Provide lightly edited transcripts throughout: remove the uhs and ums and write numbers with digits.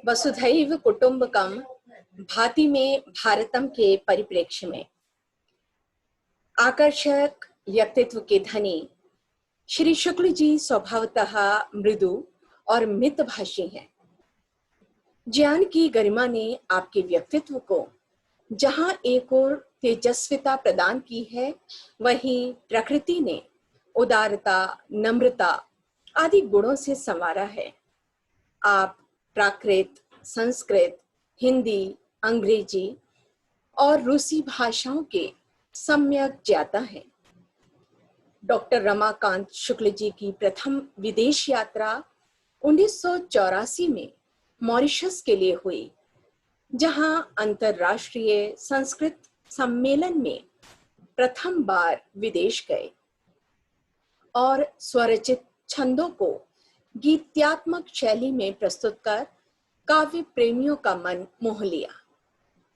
वसुधैव कुटुंबकम भाति में भारतम के परिप्रेक्ष्य में आकर्षक व्यक्तित्व के धनी श्री शुक्ल जी स्वभावतः मृदु और मितभाषी हैं। ज्ञान की गरिमा ने आपके व्यक्तित्व को जहां एक और तेजस्विता प्रदान की है, वहीं प्रकृति ने उदारता, नम्रता आदि गुणों से संवारा है। आप प्राकृत, संस्कृत, हिंदी, अंग्रेजी और रूसी भाषाओं के सम्यक ज्ञाता हैं। डॉक्टर रमाकांत शुक्ल जी की प्रथम विदेश यात्रा 1984 में मॉरिशस के लिए हुई, जहां अंतरराष्ट्रीय संस्कृत सम्मेलन में प्रथम बार विदेश गए और स्वरचित छंदों को गीत्यात्मक शैली में प्रस्तुत कर काव्य प्रेमियों का मन मोह लिया।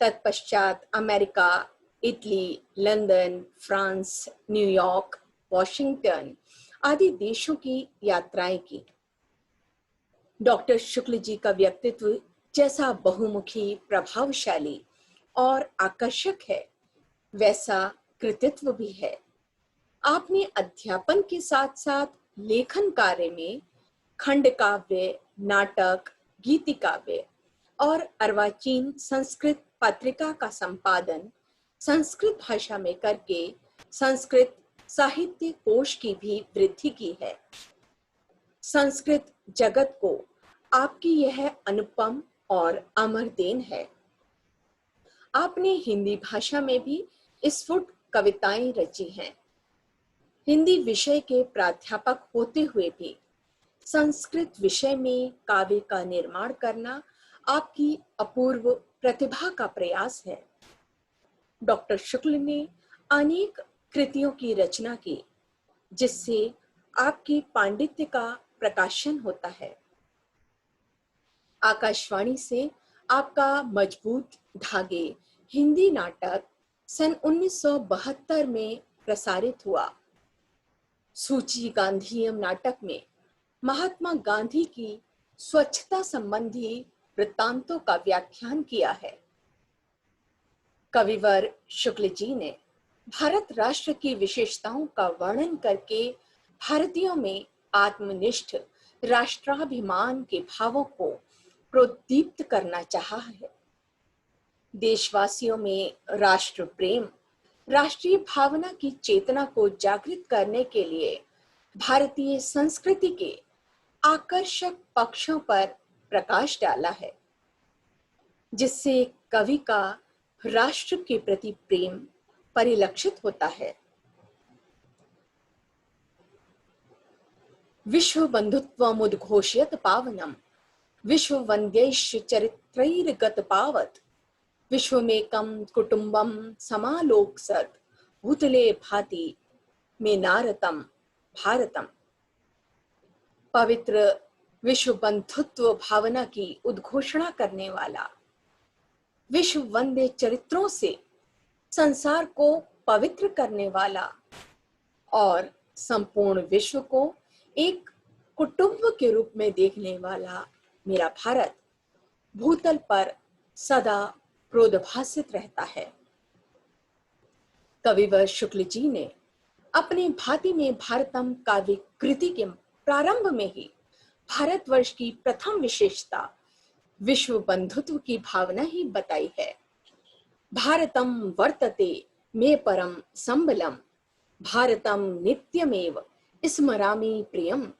तत्पश्चात America, Italy, London, France, New York, Washington आदि देशों की यात्राएं की। डॉक्टर शुक्ल जी का व्यक्तित्व जैसा बहुमुखी, प्रभावशाली और आकर्षक है, वैसा कृतित्व भी है। आपने अध्यापन के साथ साथ लेखन कार्य में खंड काव्य, नाटक, गीति काव्य और अर्वाचीन संस्कृत पत्रिका का संपादन संस्कृत भाषा में करके संस्कृत साहित्य कोश की भी वृद्धि की है। संस्कृत जगत को आपकी यह अनुपम और अमर देन है। आपने हिंदी भाषा में भी स्फुट कविताएं रची हैं। हिंदी विषय के प्राध्यापक होते हुए भी संस्कृत विषय में काव्य का निर्माण करना आपकी अपूर्व प्रतिभा का प्रयास है। डॉक्टर शुक्ल ने अनेक कृतियों की रचना की, जिससे आपके पांडित्य का प्रकाशन होता है। आकाशवाणी से आपका मजबूत धागे हिंदी नाटक सन 1972 में प्रसारित हुआ। सूची गांधीयम नाटक में महात्मा गांधी की स्वच्छता संबंधी वृत्तांतों का व्याख्यान किया है। कविवर शुक्ल जी ने भारत राष्ट्र की विशेषताओं का वर्णन करके भारतीयों में आत्मनिष्ठ राष्ट्राभिमान के भावों को प्रोद्दीप्त करना चाहा है। देशवासियों में राष्ट्र प्रेम, राष्ट्रीय भावना की चेतना को जागृत करने के लिए भारतीय संस्कृति के आकर्षक पक्षों पर प्रकाश डाला है, जिससे कवि का राष्ट्र के प्रति प्रेम परिलक्षित होता है। विश्व बंधुत्वमुद्घोषयत पावनम विश्व वन्द्यैश्च चरित्रैर्गत पावत विश्वमेकं कुटुंबम समालोकसत भूतले भाति में नारतम भारतम। पवित्र विश्व बंधुत्व भावना की उद्घोषणा करने वाला, विश्व वंद्य चरित्रों से संसार को पवित्र करने वाला और संपूर्ण विश्व को एक कुटुंब के रूप में देखने वाला मेरा भारत भूतल पर सदा प्रोद्भासित रहता है। कविवर शुक्ल जी ने अपने भाति में भारतम काव्य कृति के प्रारंभ में ही भारतवर्ष की प्रथम विशेषता विश्व बंधुत्व की भावना ही बताई है। भारतम वर्तते मे परम संबलम भारतम नित्यमेव स्मरामि प्रियम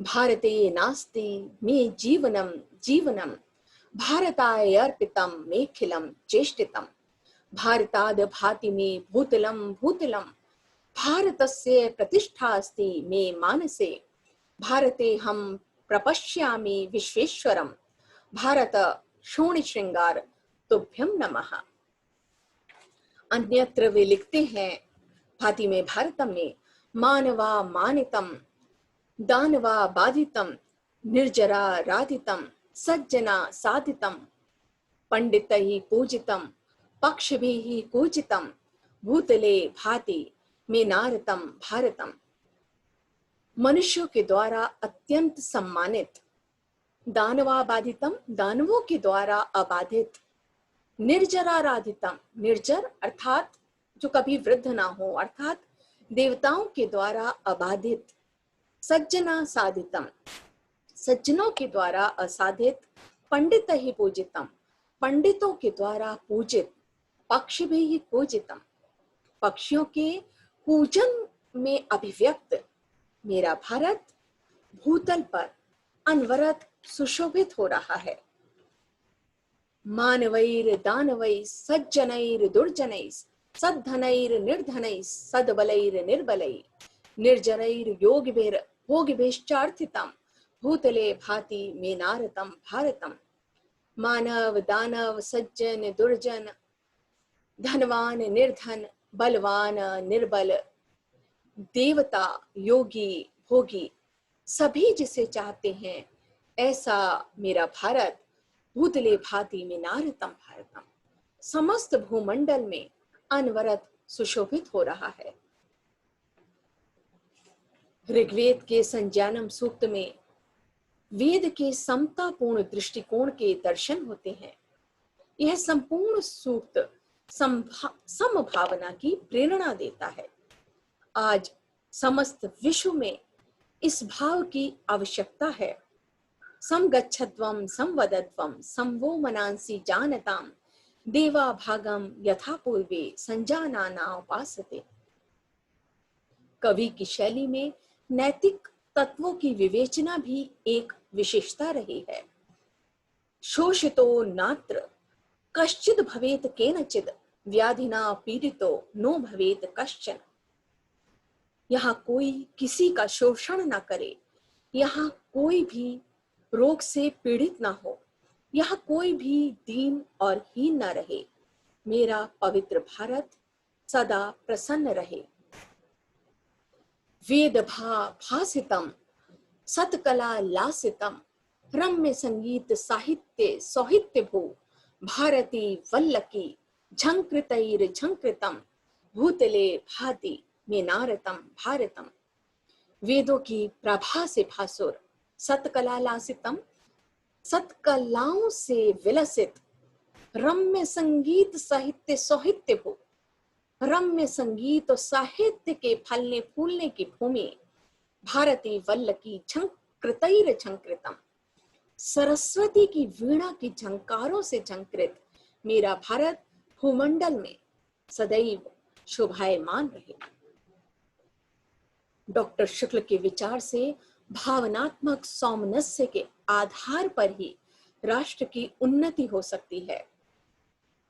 भारते नास्ति मे जीवनम जीवनम भारताय अर्पितम मेखिलम चेष्टितम भारताद भाति मे भूतलम भूतलम भारतस्य प्रतिष्ठा अस्ति मे मानसे भारते हम प्रपश्यामि विश्वेश्वरम भारत शोणिशृंगार तुभ्यम नमः। अन्यत्र वे लिखते हैं, भाति में भारतम में मानवा मानितम दानवा बाधितम निर्जरा राधितम सज्जना साधितम पंडितैः पूजितम पक्षभिः पूजितम भूतले भाति में नारतम भारतम। मनुष्यों के द्वारा अत्यंत सम्मानित, दानवाबाधितम, दानवों के द्वारा अबाधित। निर्जराराधितम, निर्जर अर्थात जो कभी वृद्ध ना हो, अर्थात देवताओं के द्वारा अबाधित। सज्जना साधितम, सज्जनों के द्वारा असाधित। पंडित ही पूजितम, पंडितों के द्वारा पूजित। पक्षी भी ही पूजितम, पक्षियों के पूजन में अभिव्यक्त मेरा भारत भूतल पर अनवरत सुशोभित हो रहा है। मानवैर दानवैः सज्जनैर दुर्जनैः सद्धनैर निर्धनैः सद्बलैर निर्बलैः निर्जरैर योगिभिर भोगिभिश्चार्थितं भूतले भाति मेनारतं भारतम्। मानव दानव सज्जन दुर्जन, धनवान निर्धन, बलवान निर्बल, देवता योगी भोगी, सभी जिसे चाहते हैं ऐसा मेरा भारत भूतले भाति में नारतम भारतम, समस्त भूमंडल में अनवरत सुशोभित हो रहा है। ऋग्वेद के संज्ञानम सूक्त में वेद के समतापूर्ण दृष्टिकोण के दर्शन होते हैं। यह संपूर्ण सूक्त समभावना की प्रेरणा देता है। आज समस्त विश्व में इस भाव की आवश्यकता है। समगच्छध्वम संवदध्वम संवो मनांसि जानताम देवा भागम यथा पूर्वे संजानाना उपासते। कवि की शैली में नैतिक तत्वों की विवेचना भी एक विशेषता रही है। शोषितो नात्र कश्चिद भवेत केनचिद व्याधिना पीड़ितो नो भवेत कश्चन। यहाँ कोई किसी का शोषण ना करे, यहाँ कोई भी रोग से पीड़ित ना हो, यहाँ कोई भी दीन और हीन ना रहे। मेरा पवित्र भारत सदा प्रसन्न रहे। वेद भासितम सतकला लासितम रम्य संगीत साहित्य सौहित्य भू भारती वल्लकी झंकृतैर झंकृतम भूतले भाति में नारतम भारतम। वेदों की प्रभा से भासुर, सतकला लासितम सतकलाओं से विलसित, रम्य संगीत साहित्य सौहित्य भू, रम्य संगीत और साहित्य के फलने फूलने की भूमि भारती वल्लकी झंकृतैर झंकृतम, सरस्वती की वीणा की झंकारों से झंकृत मेरा भारत भूमंडल में सदैव शोभायमान रहे। डॉक्टर शुक्ल के विचार से भावनात्मक सौमनस्य के आधार पर ही राष्ट्र की उन्नति हो सकती है।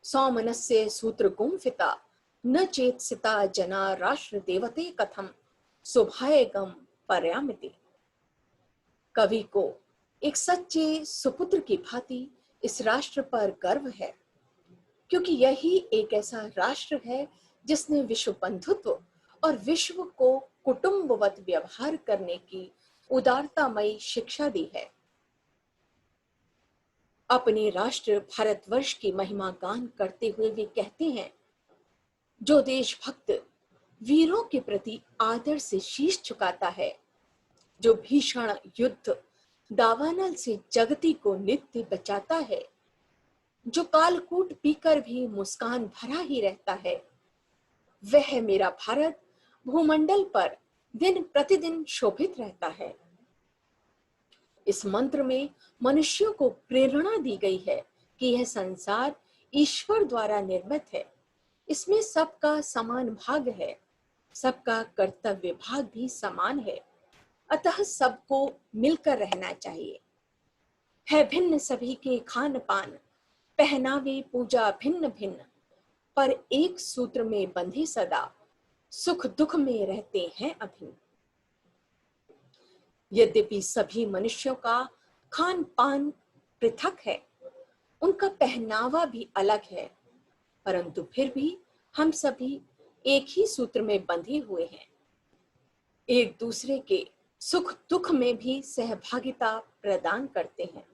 सौमनस्य सूत्र गुम्फिता न चेतसिता जना राष्ट्र देवते कथम शोभायगम पर्यामिति। कवि को एक सच्चे सुपुत्र की भांति इस राष्ट्र पर गर्व है, क्योंकि यही एक ऐसा राष्ट्र है जिसने विश्व बंधुत्व और विश्व को कुटुंबवत व्यवहार करने की उदारतामयी शिक्षा दी है। अपने राष्ट्र भारतवर्ष की महिमा गान करते हुए वे कहते हैं, जो देशभक्त वीरों के प्रति आदर से शीश झुकाता है, जो भीषण युद्ध दावानल से जगती को नित्य बचाता है, जो कालकूट पीकर भी मुस्कान भरा ही रहता है, वह मेरा भारत भूमंडल पर दिन प्रतिदिन शोभित रहता है। इस मंत्र में मनुष्यों को प्रेरणा दी गई है कि यह संसार ईश्वर द्वारा निर्मित है। इसमें सबका समान भाग है, सबका कर्तव्य भाग भी समान है, अतः सबको मिलकर रहना चाहिए। है भिन्न सभी के खान पान, पहनावे पूजा भिन्न भिन्न, पर एक सूत्र में बंधे सदा, सुख दुख में रहते हैं अभिन्न। यद्यपि सभी मनुष्यों का खान पान पृथक है, उनका पहनावा भी अलग है, परंतु फिर भी हम सभी एक ही सूत्र में बंधे हुए हैं। एक दूसरे के सुख दुख में भी सहभागिता प्रदान करते हैं।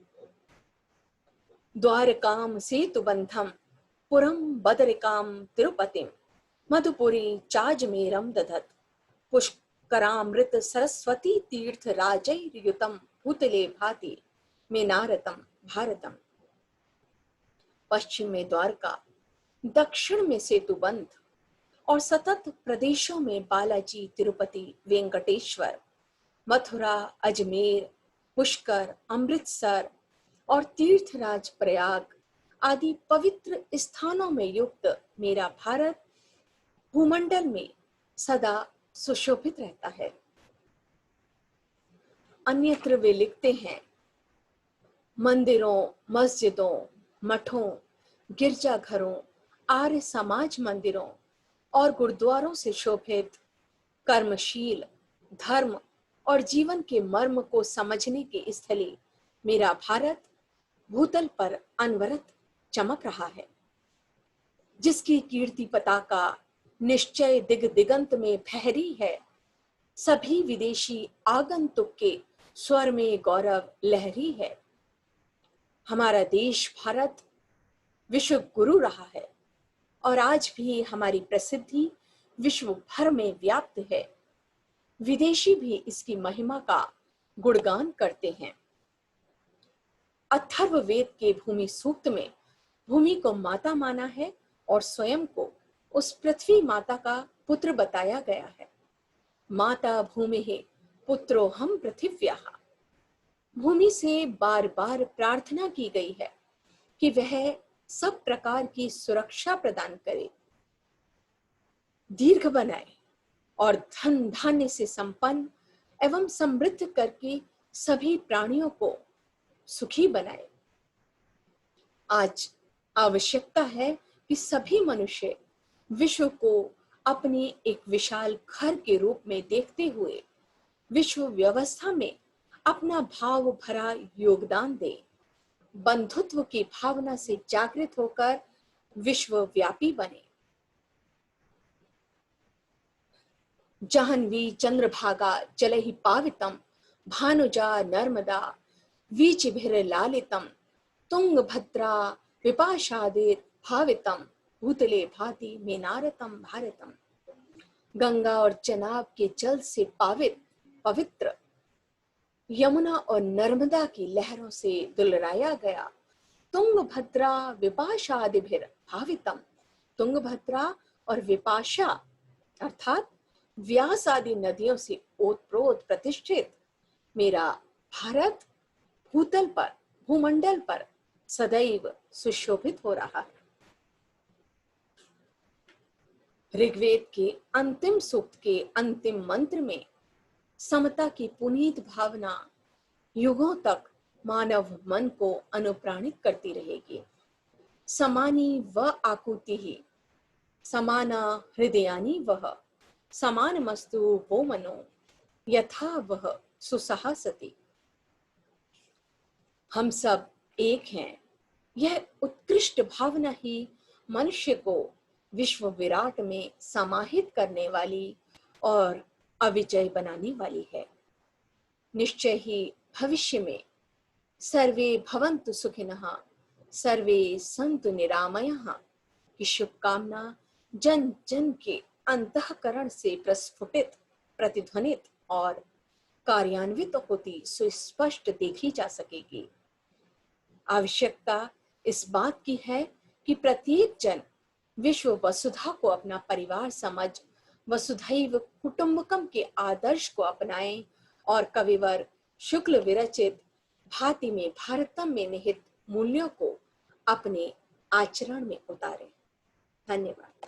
द्वारकाम सेतु बंधम पुरम बदरिकाम तिरुपतिम मधुपुरी चाजमेरम दधत पुष्करामृत सरस्वती तीर्थ राजैर्युतम भूतले भाति मेनारतम भारतम। पश्चिम में द्वारका, दक्षिण में सेतुबंध और सतत प्रदेशों में बालाजी, तिरुपति, वेंकटेश्वर, मथुरा, अजमेर, पुष्कर, अमृतसर और तीर्थराज प्रयाग आदि पवित्र स्थानों में युक्त मेरा भारत भूमंडल में सदा सुशोभित रहता है। अन्यत्र वे लिखते हैं, मंदिरों, मस्जिदों, मठों, गिरजाघरों, आर्य समाज मंदिरों और गुरुद्वारों से शोभित, कर्मशील, धर्म और जीवन के मर्म को समझने के स्थली मेरा भारत भूतल पर अनवरत चमक रहा है, जिसकी कीर्ति पताका निश्चय दिग दिगंत में फहरी है। सभी विदेशी आगंतुक के स्वर में गौरव लहरी है। हमारा देश भारत विश्व गुरु रहा है और आज भी हमारी प्रसिद्धि विश्व भर में व्याप्त है। विदेशी भी इसकी महिमा का गुणगान करते हैं। अथर्ववेद के भूमि सूक्त में भूमि को माता माना है और स्वयं को उस पृथ्वी माता का पुत्र बताया गया है। माता भूमि पुत्रो हम पृथिव्याः। भूमि से बार बार प्रार्थना की गई है कि वह सब प्रकार की सुरक्षा प्रदान करे, दीर्घ बनाए और धन धान्य से संपन्न एवं समृद्ध करके सभी प्राणियों को सुखी बनाए। आज आवश्यकता है कि सभी मनुष्य विश्व को अपने एक विशाल घर के रूप में देखते हुए विश्व व्यवस्था में अपना भाव भरा योगदान दे, बंधुत्व की भावना से जागृत होकर विश्वव्यापी बने। जाह्नवी चंद्रभागा जलहि पावितम, भानुजा नर्मदा वीचिभिर्लालितम, तुंगभद्रा विपाशादिर भावितम, भूतले भाति मेनारतम भारतम। गंगा और चनाब के जल से पवित्र यमुना और नर्मदा की लहरों से दुलराया गया तुंगभद्रा विपाशादिभिर भावितम। तुंगभद्रा और विपाशा अर्थात व्यास आदि नदियों से ओतप्रोत प्रतिष्ठित मेरा भारत भूतल पर, भूमंडल पर सदैव सुशोभित हो रहा है। ऋग्वेद के अंतिम सूक्त के अंतिम मंत्र में समता की पुनीत भावना युगों तक मानव मन को अनुप्राणित करती रहेगी। समानी व आकुति ही समाना हृदयानी वह, समानमस्तु वो मनो यथा वह सुसहासति। हम सब एक हैं। यह उत्कृष्ट भावना ही मनुष्य को विश्व विराट में समाहित करने वाली और अविचय बनाने वाली है। निश्चय ही भविष्य में सर्वे भवन्तु सुखिनः, सर्वे सन्तु निरामयाः की शुभकामना जन जन के अंतःकरण से प्रस्फुटित, प्रतिध्वनित और कार्यान्वित होती सुस्पष्ट देखी जा सकेगी। आवश्यकता इस बात की है कि प्रत्येक जन विश्व वसुधा को अपना परिवार समझ वसुधैव कुटुंबकम के आदर्श को अपनाएं और कविवर शुक्ल विरचित भाति में भारतम में निहित मूल्यों को अपने आचरण में उतारें। धन्यवाद।